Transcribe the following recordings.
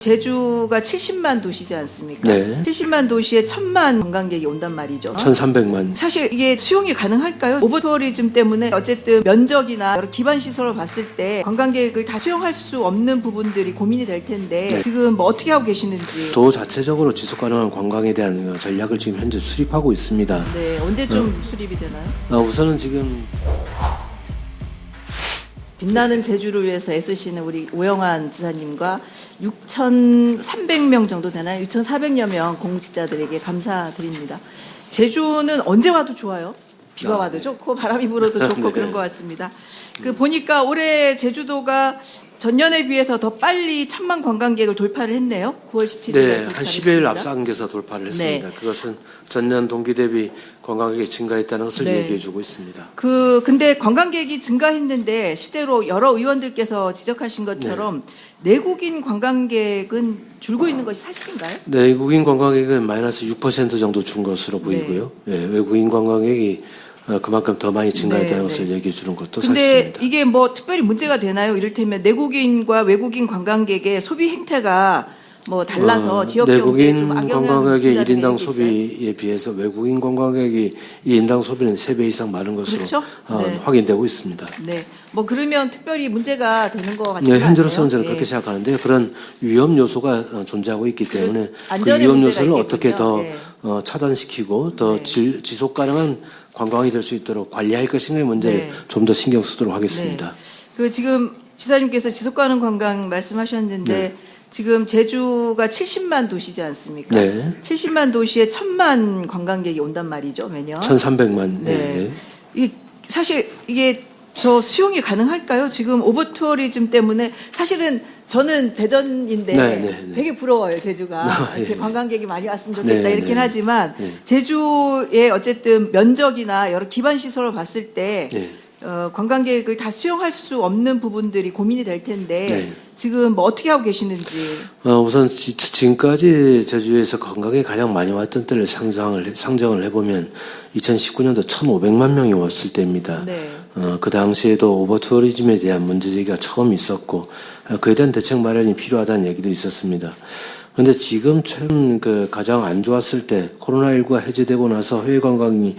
제주가 70만 도시지 않습니까? 네. 70만 도시에 1000만 관광객이 온단 말이죠. 1300만. 사실 이게 수용이 가능할까요? 오버투어리즘 때문에 어쨌든 면적이나 여러 기반 시설을 봤을 때 관광객을 다 수용할 수 없는 부분들이 고민이 될 텐데 네. 지금 뭐 어떻게 하고 계시는지. 도 자체적으로 지속 가능한 관광에 대한 전략을 지금 현재 수립하고 있습니다. 네, 언제쯤 수립이 되나요? 우선은 지금 빛나는 제주를 위해서 애쓰시는 우리 오영환 지사님과 6,300명 정도 되나요? 6,400여 명 공직자들에게 감사드립니다. 제주는 언제 와도 좋아요. 비가 와도 네. 좋고 바람이 불어도 좋고 네. 그런 것 같습니다. 보니까 올해 제주도가 전년에 비해서 더 빨리 1000만 관광객을 돌파를 했네요. 9월 17일에. 네, 한 10여일 앞서서 돌파를 했습니다. 네. 그것은 전년 동기 대비 관광객이 증가했다는 것을 네. 얘기해주고 있습니다. 근데 관광객이 증가했는데 실제로 여러 의원들께서 지적하신 것처럼 내국인 관광객은 줄고 있는 것이 사실인가요? 네, 외국인 관광객은 마이너스 6% 정도 준 것으로 보이고요. 네, 외국인 관광객이 그만큼 더 많이 증가했다는 네, 것을 네. 얘기해 주는 것도 근데 사실입니다. 이게 뭐 특별히 문제가 되나요? 이를테면 내국인과 외국인 관광객의 소비 행태가 뭐 달라서 지역 경제에 내국인 좀 악영향을 관광객의 미친다는 1인당 얘기 있어요? 소비에 비해서 외국인 관광객이 1인당 소비는 3배 이상 많은 것으로 그렇죠? 네. 확인되고 있습니다. 네. 뭐 그러면 특별히 문제가 되는 것 같아요. 네, 현재로서는 저는 그렇게 생각하는데요. 그런 위험 요소가 존재하고 있기 때문에 그 안전의 위험 문제가 요소를 어떻게 더 있겠군요. 차단시키고 더 네. 지속 가능한 관광이 될 수 있도록 관리할 것인가의 문제를 네. 좀 더 신경 쓰도록 하겠습니다. 지금 지사님께서 지속가능 관광 말씀하셨는데 네. 지금 제주가 70만 도시지 않습니까? 네. 70만 도시에 1000만 관광객이 온단 말이죠, 매년. 1300만. 네. 사실 이게 저 수용이 가능할까요? 지금 오버투어리즘 때문에 사실은 저는 대전인데 네. 되게 부러워요, 제주가. 이렇게 예. 관광객이 많이 왔으면 좋겠다 네, 이렇긴 네. 하지만 네. 제주의 어쨌든 면적이나 여러 기반 시설을 봤을 때 네. 관광객을 다 수용할 수 없는 부분들이 고민이 될 텐데 네. 지금 뭐 어떻게 하고 계시는지. 우선 지금까지 제주에서 관광이 가장 많이 왔던 때를 상정을 해보면 2019년도 1,500만 명이 왔을 때입니다. 네. 그 당시에도 오버투어리즘에 대한 문제제기가 처음 있었고 그에 대한 대책 마련이 필요하다는 얘기도 있었습니다. 그런데 지금 최근 가장 안 좋았을 때 코로나19가 해제되고 나서 해외 관광이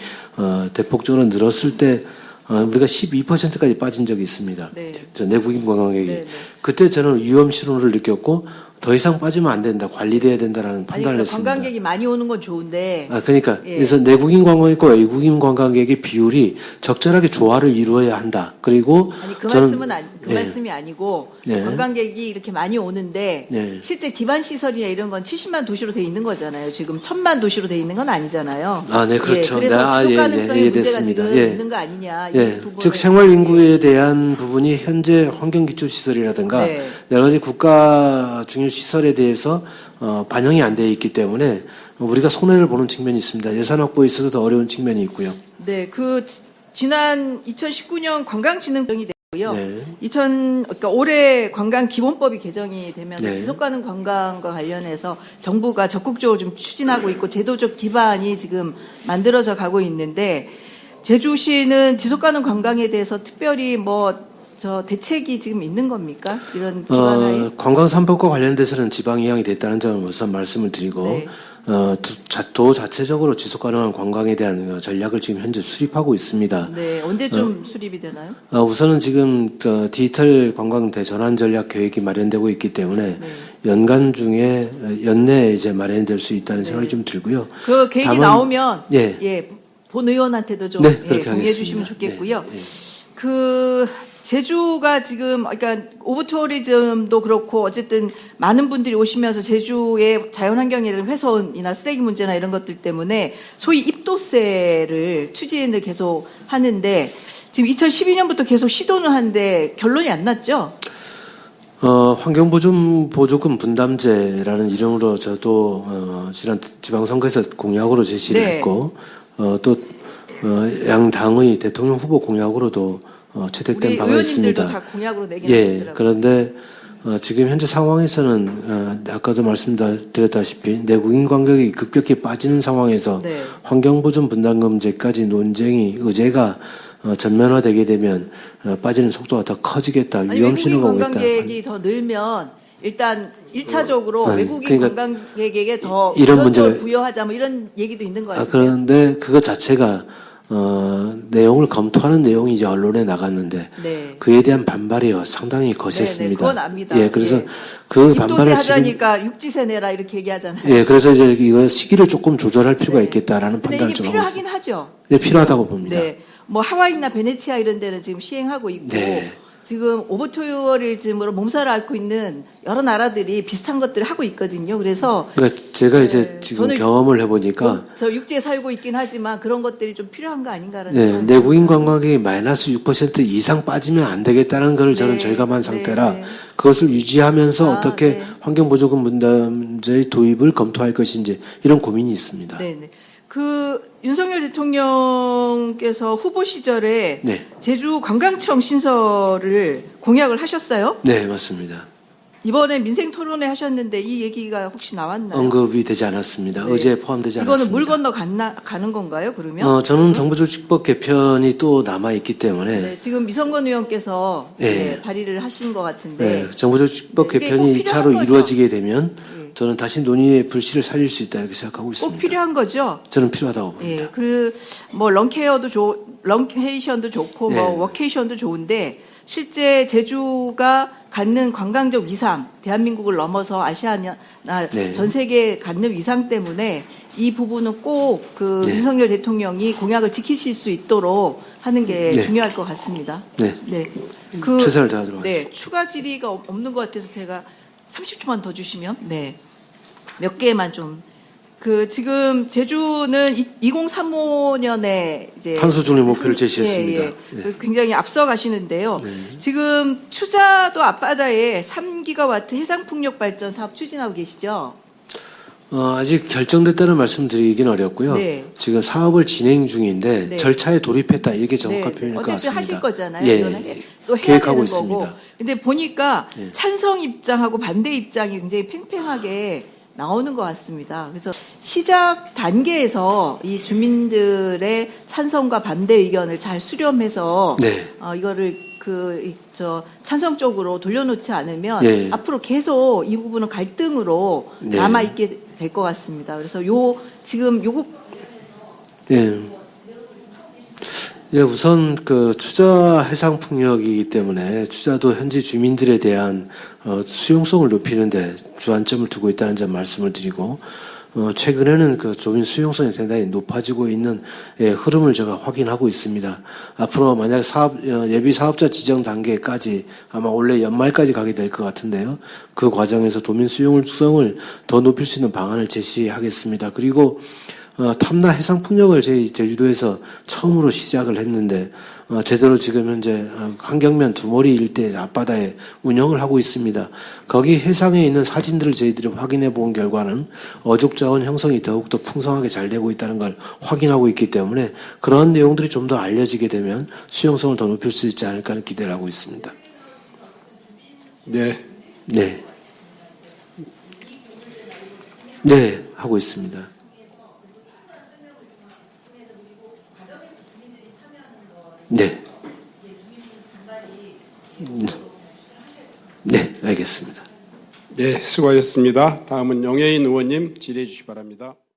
대폭적으로 늘었을 때 우리가 12%까지 빠진 적이 있습니다. 네. 저 내국인 관광객이. 네. 그때 저는 위험 신호를 느꼈고 더 이상 빠지면 안 된다, 관리돼야 된다라는 판단을 그러니까 했습니다. 관광객이 많이 오는 건 좋은데. 그러니까 예. 그래서 내국인 관광객과 외국인 관광객의 비율이 적절하게 조화를 이루어야 한다. 그리고 그 저는 말씀이 아니고 네. 관광객이 이렇게 많이 오는데 네. 실제 기반 시설이나 이런 건 70만 도시로 돼 있는 거잖아요. 지금 1000만 도시로 돼 있는 건 아니잖아요. 네, 그렇죠. 그래서 지속 가능성의 문제가 이해됐습니다. 지금 예. 있는 거 아니냐. 이 부분을. 즉 생활 인구에 대한 부분이 현재 환경 기초 시설이라든가 네. 여러 가지 국가 중요 시설에 대해서 반영이 안 되어 있기 때문에 우리가 손해를 보는 측면이 있습니다. 예산 확보에 있어서 더 어려운 측면이 있고요. 네, 지난 2019년 관광진흥청이 되고요. 네. 그러니까 올해 관광기본법이 개정이 되면서 네. 지속가능 관광과 관련해서 정부가 적극적으로 좀 추진하고 있고 제도적 기반이 지금 만들어져 가고 있는데 제주시는 지속가능 관광에 대해서 특별히 대책이 지금 있는 겁니까? 이런 기반하에. 관광 산업과 관련돼서는 지방 이양이 됐다는 점을 우선 말씀을 드리고 네. 도 자체적으로 지속 가능한 관광에 대한 전략을 지금 현재 수립하고 있습니다. 네, 언제쯤 수립이 되나요? 우선은 지금 디지털 관광 대전환 전략 계획이 마련되고 있기 때문에 네. 연내에 이제 마련될 수 있다는 생각이 좀 들고요. 그 계획이 다만, 나오면 예. 본 의원한테도 좀 네, 그렇게 공유해 하겠습니다. 주시면 좋겠고요. 네, 네. 제주가 지금 그러니까 오버투어리즘도 그렇고 어쨌든 많은 분들이 오시면서 제주의 자연환경이나 훼손이나 쓰레기 문제나 이런 것들 때문에 소위 입도세를 추진을 계속 하는데 지금 2012년부터 계속 시도는 하는데 결론이 안 났죠? 환경보조금 분담제라는 이름으로 저도 지난 지방선거에서 공약으로 제시를 네. 했고 또 양당의 대통령 후보 공약으로도 채택된 우리 바가 의원님들도 있습니다. 다 공약으로 내긴 예, 했더라고요. 그런데 지금 현재 상황에서는 아까도 말씀드렸다시피 내국인 관광객이 급격히 빠지는 상황에서 네. 환경보전 분담금제까지 의제가 전면화되게 되면 빠지는 속도가 더 커지겠다, 위험 외국인 신호가 오겠다. 관광객이 더 늘면 일단 1차적으로 아니, 외국인 그러니까 관광객에게 더 이런 우선적으로 문제가- 부여하자 뭐 이런 얘기도 있는 거 아, 같아요. 그런데 그거 자체가 내용을 검토하는 내용이 이제 언론에 나갔는데 네. 그에 대한 반발이 상당히 거셌습니다. 네네, 그건 압니다. 예, 그래서 예. 그 입도세 반발을 지금 하자니까 육지세 내라 이렇게 얘기하잖아요. 예, 그래서 이제 이거 시기를 조금 조절할 필요가 네. 있겠다라는 근데 판단을 이게 좀 하고 필요하긴 있습니다. 하죠. 예, 필요하다고 봅니다. 네. 뭐 하와이나 베네치아 이런 데는 지금 시행하고 있고 네. 지금 오버투어리즘으로 몸살을 앓고 있는 여러 나라들이 비슷한 것들을 하고 있거든요. 그래서 그러니까 제가 네, 이제 지금 저는 경험을 해보니까 저 육지에 살고 있긴 하지만 그런 것들이 좀 필요한 거 아닌가라는 네, 생각이 내국인 듭니다. 관광객이 마이너스 6% 이상 빠지면 안 되겠다는 것을 저는 네, 절감한 네, 상태라 네. 그것을 유지하면서 아, 어떻게 네. 환경보조금 분담제의 도입을 검토할 것인지 이런 고민이 있습니다. 네네. 그 윤석열 대통령께서 후보 시절에 네. 제주 관광청 신설을 공약을 하셨어요? 네, 맞습니다. 이번에 민생 토론회 하셨는데 이 얘기가 혹시 나왔나요? 언급이 되지 않았습니다. 네. 의제에 포함되지 않았습니다. 이거는 물 건너 가는 건가요? 그러면? 저는 정부조직법 개편이 또 남아 있기 때문에 네, 지금 미성건 의원께서 네. 네, 발의를 하신 것 같은데 네, 정부조직법 네, 이게 개편이 꼭 필요한 2차로 거죠. 이루어지게 되면 네. 저는 다시 논의의 불씨를 살릴 수 있다 이렇게 생각하고 꼭 있습니다. 필요한 거죠? 저는 필요하다고 봅니다. 예, 뭐 런케이션도 좋고 네. 뭐 워케이션도 좋은데 실제 제주가 갖는 관광적 위상, 대한민국을 넘어서 아시아나 네. 전 세계에 갖는 위상 때문에 이 부분은 꼭 그 네. 윤석열 대통령이 공약을 지키실 수 있도록 하는 게 네. 중요할 것 같습니다. 네. 네. 최선을 다하도록 네, 하겠습니다. 추가 질의가 없는 것 같아서 제가 30초만 더 주시면 네. 몇 개만 좀 지금 제주는 2035년에 이제 탄소 중립 목표를 제시했습니다. 예, 예. 굉장히 앞서 가시는데요. 네. 지금 추자도 앞바다에 3기가와트 해상풍력 발전 사업 추진하고 계시죠? 아직 결정됐다는 말씀드리긴 어렵고요. 네. 지금 사업을 진행 중인데 네. 절차에 돌입했다 이게 정확한 네. 표현일 것 어쨌든 같습니다. 하실 거잖아요. 예, 이거는 예. 또 해야 계획하고 되는 있습니다. 거고. 근데 보니까 예. 찬성 입장하고 반대 입장이 굉장히 팽팽하게 나오는 것 같습니다. 그래서 시작 단계에서 이 주민들의 찬성과 반대 의견을 잘 수렴해서 네. 이거를 찬성 쪽으로 돌려놓지 않으면 예. 앞으로 계속 이 부분은 갈등으로 네. 남아 있게 될 것 같습니다. 그래서 지금 요거 예. 예, 우선 투자 해상 풍력이기 때문에 투자도 현지 주민들에 대한 수용성을 높이는데 주안점을 두고 있다는 점 말씀을 드리고 최근에는 주민 수용성이 상당히 높아지고 있는 흐름을 제가 확인하고 있습니다. 앞으로 만약 예비 사업자 지정 단계까지 아마 올해 연말까지 가게 될 것 같은데요. 그 과정에서 도민 수용성을 더 높일 수 있는 방안을 제시하겠습니다. 그리고 탐나 해상 풍력을 저희 제주도에서 처음으로 시작을 했는데 제대로 지금 현재 한경면 두모리 일대 앞바다에 운영을 하고 있습니다. 거기 해상에 있는 사진들을 저희들이 확인해 본 결과는 어족 자원 형성이 더욱더 풍성하게 잘 되고 있다는 걸 확인하고 있기 때문에 그런 내용들이 좀 더 알려지게 되면 수용성을 더 높일 수 있지 않을까 하는 기대를 하고 있습니다. 네. 네. 네, 하고 있습니다. 네. 네, 알겠습니다. 네, 수고하셨습니다. 다음은 영예인 의원님 질의해 주시기 바랍니다.